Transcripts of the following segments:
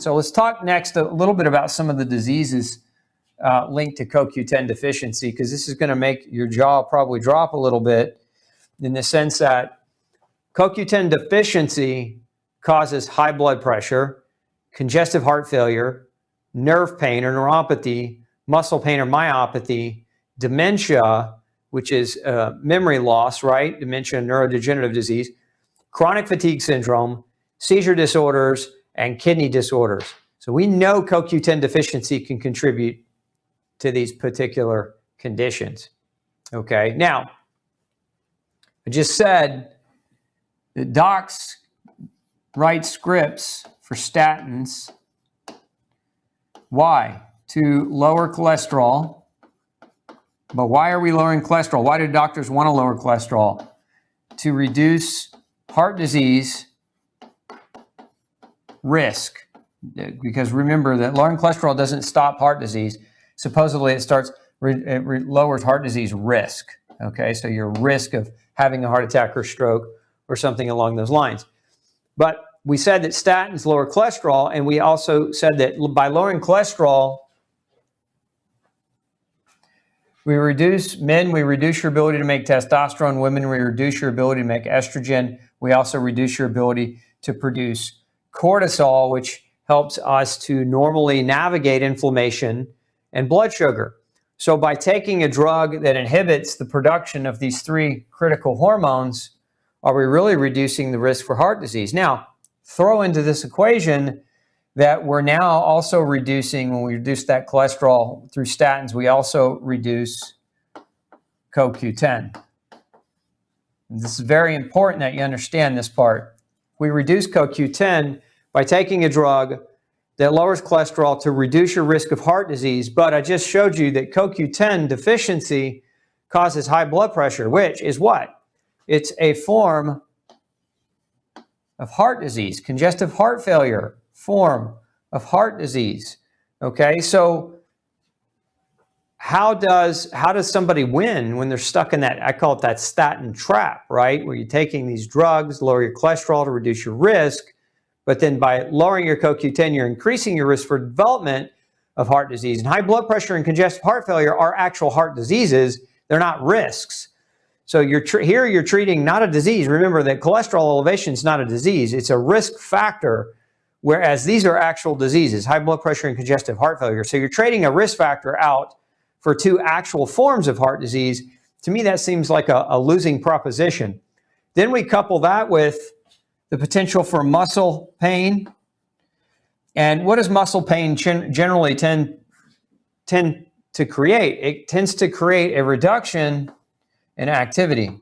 So let's talk next a little bit about some of the diseases linked to CoQ10 deficiency, because this is going to make your jaw probably drop a little bit, in the sense that CoQ10 deficiency causes high blood pressure, congestive heart failure, nerve pain or neuropathy, muscle pain or myopathy, dementia, which is memory loss, right? Dementia, neurodegenerative disease, chronic fatigue syndrome, seizure disorders, and kidney disorders. So we know CoQ10 deficiency can contribute to these particular conditions. Okay, now, I just said that docs write scripts for statins. Why? To lower cholesterol. But why are we lowering cholesterol? Why do doctors want to lower cholesterol? To reduce heart disease risk. Because remember that lowering cholesterol doesn't stop heart disease. Supposedly it lowers heart disease risk. Okay, so your risk of having a heart attack or stroke or something along those lines. But we said that statins lower cholesterol, and we also said that by lowering cholesterol, we reduce your ability to make testosterone. Women, we reduce your ability to make estrogen. We also reduce your ability to produce cortisol, which helps us to normally navigate inflammation and blood sugar. So by taking a drug that inhibits the production of these three critical hormones, are we really reducing the risk for heart disease? Now, throw into this equation that we're now also reducing, when we reduce that cholesterol through statins, we also reduce CoQ10. This is very important that you understand this part. We reduce CoQ10 by taking a drug that lowers cholesterol to reduce your risk of heart disease, but I just showed you that CoQ10 deficiency causes high blood pressure, which is what? It's a form of heart disease, congestive heart failure, form of heart disease. Okay, so how does somebody win when they're stuck in that, I call it that statin trap, right? Where you're taking these drugs, lower your cholesterol to reduce your risk, but then by lowering your CoQ10, you're increasing your risk for development of heart disease. And high blood pressure and congestive heart failure are actual heart diseases. They're not risks. So you're treating not a disease. Remember that cholesterol elevation is not a disease. It's a risk factor, whereas these are actual diseases, high blood pressure and congestive heart failure. So you're trading a risk factor out for two actual forms of heart disease. To me, that seems like a losing proposition. Then we couple that with the potential for muscle pain. And what does muscle pain generally tend to create? It tends to create a reduction in activity.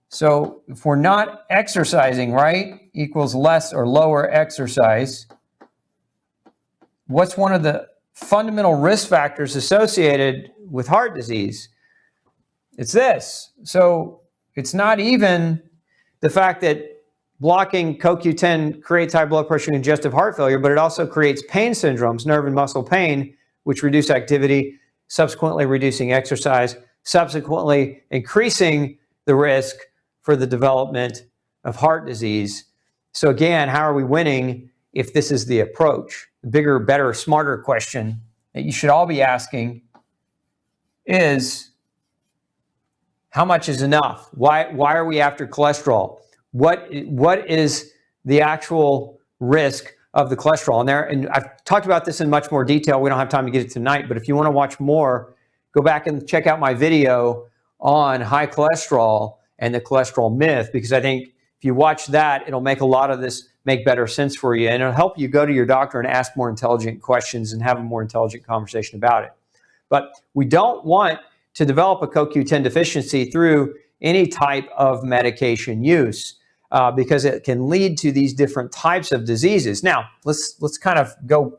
So if we're not exercising, right, equals less or lower exercise, what's one of the fundamental risk factors associated with heart disease? It's this. So it's not even the fact that blocking CoQ10 creates high blood pressure and congestive heart failure, but it also creates pain syndromes, nerve and muscle pain, which reduce activity, subsequently reducing exercise, subsequently increasing the risk for the development of heart disease. So again, how are we winning if this is the approach? The bigger, better, smarter question that you should all be asking is, how much is enough? Why are we after cholesterol? What is the actual risk of the cholesterol? And I've talked about this in much more detail. We don't have time to get it tonight, but if you want to watch more, go back and check out my video on high cholesterol and the cholesterol myth, because I think if you watch that, it'll make a lot of this make better sense for you, and it'll help you go to your doctor and ask more intelligent questions and have a more intelligent conversation about it. But we don't want to develop a CoQ10 deficiency through any type of medication use, because it can lead to these different types of diseases. Now, let's kind of go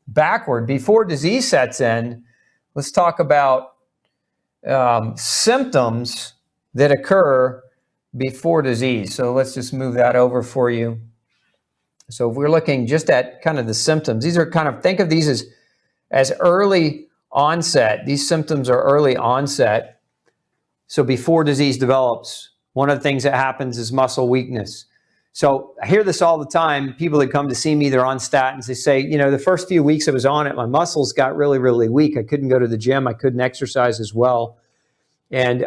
backward. Before disease sets in, let's talk about symptoms that occur before disease. So let's just move that over for you. So if we're looking just at kind of the symptoms, these are kind of, think of these as early onset. These symptoms are early onset. So before disease develops, one of the things that happens is muscle weakness. So I hear this all the time. People that come to see me, they're on statins. They say, you know, the first few weeks I was on it, my muscles got really, really weak. I couldn't go to the gym. I couldn't exercise as well. And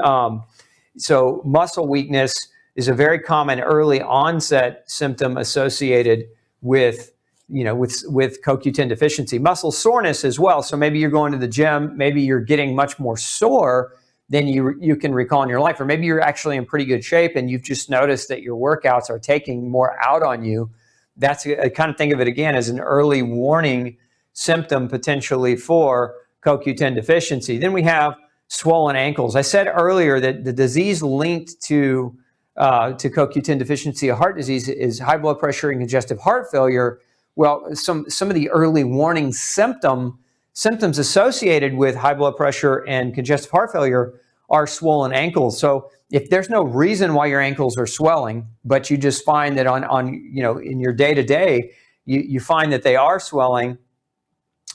so muscle weakness is a very common early onset symptom associated with, you know, with CoQ10 deficiency. Muscle soreness as well. So maybe you're going to the gym, maybe you're getting much more sore than you can recall in your life, or maybe you're actually in pretty good shape and you've just noticed that your workouts are taking more out on you. That's I kind of think of it again as an early warning symptom potentially for CoQ10 deficiency. Then we have swollen ankles. I said earlier that the disease linked to CoQ10 deficiency of heart disease is high blood pressure and congestive heart failure. Well, some of the early warning symptoms associated with high blood pressure and congestive heart failure are swollen ankles. So if there's no reason why your ankles are swelling, but you just find that on you know, in your day-to-day, you find that they are swelling,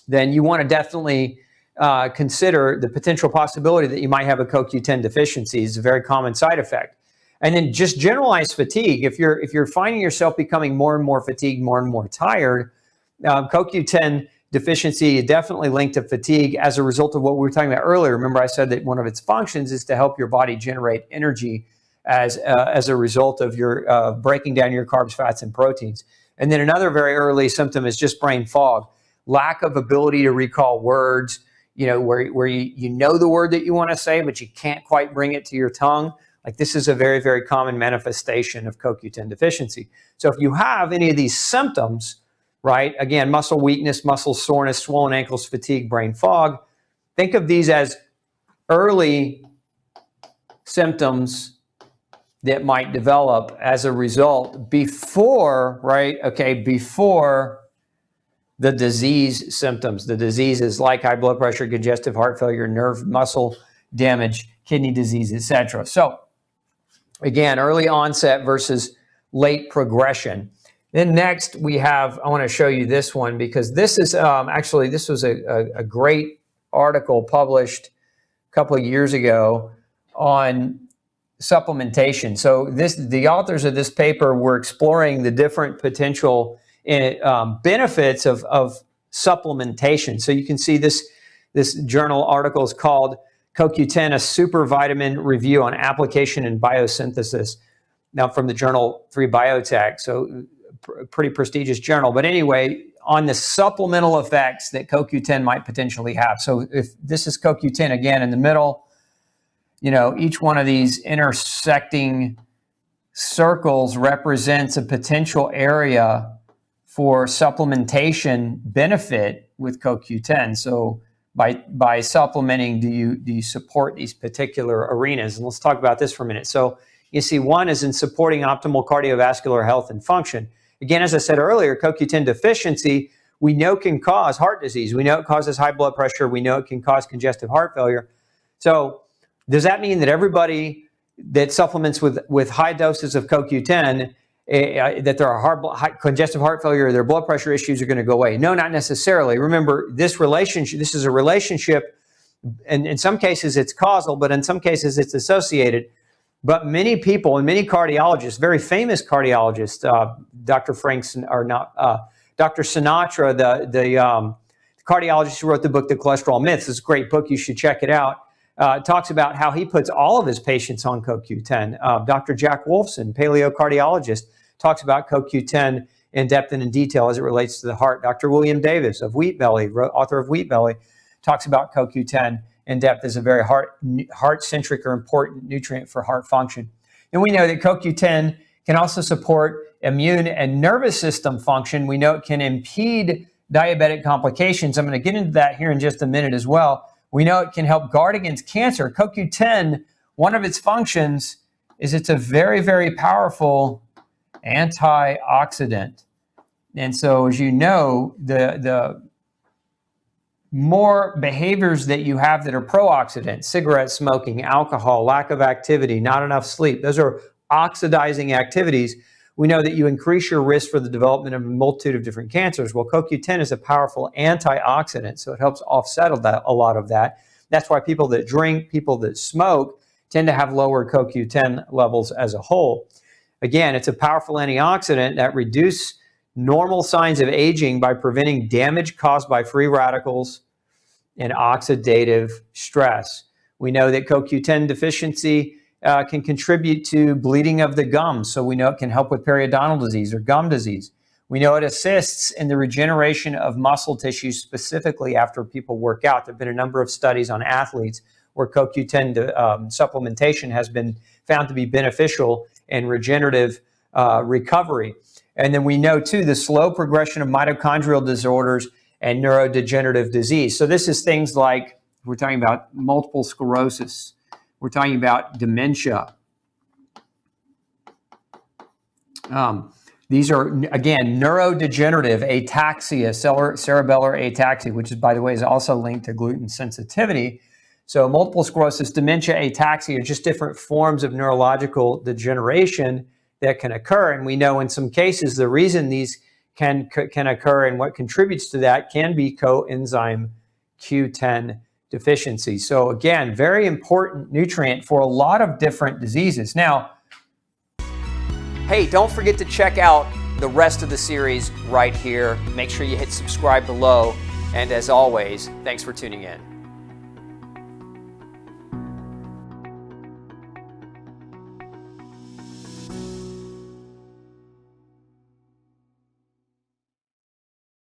then you want to definitely consider the potential possibility that you might have a CoQ10 deficiency. It's a very common side effect. And then just generalized fatigue. If you're finding yourself becoming more and more fatigued, more and more tired, CoQ10 deficiency is definitely linked to fatigue as a result of what we were talking about earlier. Remember, I said that one of its functions is to help your body generate energy as a result of your breaking down your carbs, fats, and proteins. And then another very early symptom is just brain fog, lack of ability to recall words. You know, where you know the word that you want to say, but you can't quite bring it to your tongue. Like, this is a very, very common manifestation of CoQ10 deficiency. So if you have any of these symptoms, right, again, muscle weakness, muscle soreness, swollen ankles, fatigue, brain fog, think of these as early symptoms that might develop as a result before, right, okay, before the disease symptoms. The diseases like high blood pressure, congestive heart failure, nerve muscle damage, kidney disease, etc. So again, early onset versus late progression. Then next we have, I want to show you this one because this is actually, this was a great article published a couple of years ago on supplementation. So the authors of this paper were exploring the different potential benefits of supplementation. So you can see this journal article is called CoQ10, a super vitamin review on application and biosynthesis. Now from the journal 3 Biotech, so pretty prestigious journal. But anyway, on the supplemental effects that CoQ10 might potentially have. So if this is CoQ10 again in the middle, you know, each one of these intersecting circles represents a potential area for supplementation benefit with CoQ10. So by supplementing, do you support these particular arenas? And let's talk about this for a minute. So you see, one is in supporting optimal cardiovascular health and function. Again, as I said earlier, CoQ10 deficiency, we know can cause heart disease. We know it causes high blood pressure. We know it can cause congestive heart failure. So does that mean that everybody that supplements with high doses of CoQ10 that there are high congestive heart failure, their blood pressure issues are going to go away? No, not necessarily. Remember, this is a relationship, and in some cases it's causal, but in some cases it's associated. But many people and many cardiologists, very famous cardiologists, Dr. Sinatra, the cardiologist who wrote the book, The Cholesterol Myths, is a great book. You should check it out. Talks about how he puts all of his patients on CoQ10. Dr. Jack Wolfson, paleocardiologist, talks about CoQ10 in depth and in detail as it relates to the heart. Dr. William Davis of Wheat Belly, author of Wheat Belly, talks about CoQ10 in depth as a very heart-centric or important nutrient for heart function. And we know that CoQ10 can also support immune and nervous system function. We know it can impede diabetic complications. I'm going to get into that here in just a minute as well. We know it can help guard against cancer. CoQ10, one of its functions is it's a very, very powerful antioxidant. And so, as you know, the more behaviors that you have that are pro-oxidant, cigarette smoking, alcohol, lack of activity, not enough sleep, those are oxidizing activities. We know that you increase your risk for the development of a multitude of different cancers. Well, CoQ10 is a powerful antioxidant, so it helps offset a lot of that. That's why people that drink, people that smoke, tend to have lower CoQ10 levels as a whole. Again, it's a powerful antioxidant that reduces normal signs of aging by preventing damage caused by free radicals and oxidative stress. We know that CoQ10 deficiency can contribute to bleeding of the gums, so we know it can help with periodontal disease or gum disease. We know it assists in the regeneration of muscle tissue, specifically after people work out. There have been a number of studies on athletes where CoQ10 supplementation has been found to be beneficial in regenerative recovery. And then we know, too, the slow progression of mitochondrial disorders and neurodegenerative disease. So this is things like, we're talking about multiple sclerosis. We're talking about dementia. These are, again, neurodegenerative ataxia, cerebellar ataxia, which is, by the way, is also linked to gluten sensitivity. So multiple sclerosis, dementia, ataxia are just different forms of neurological degeneration that can occur. And we know in some cases the reason these can occur and what contributes to that can be coenzyme Q10 deficiency. So again, very important nutrient for a lot of different diseases. Now, hey, don't forget to check out the rest of the series right here. Make sure you hit subscribe below. And as always, thanks for tuning in.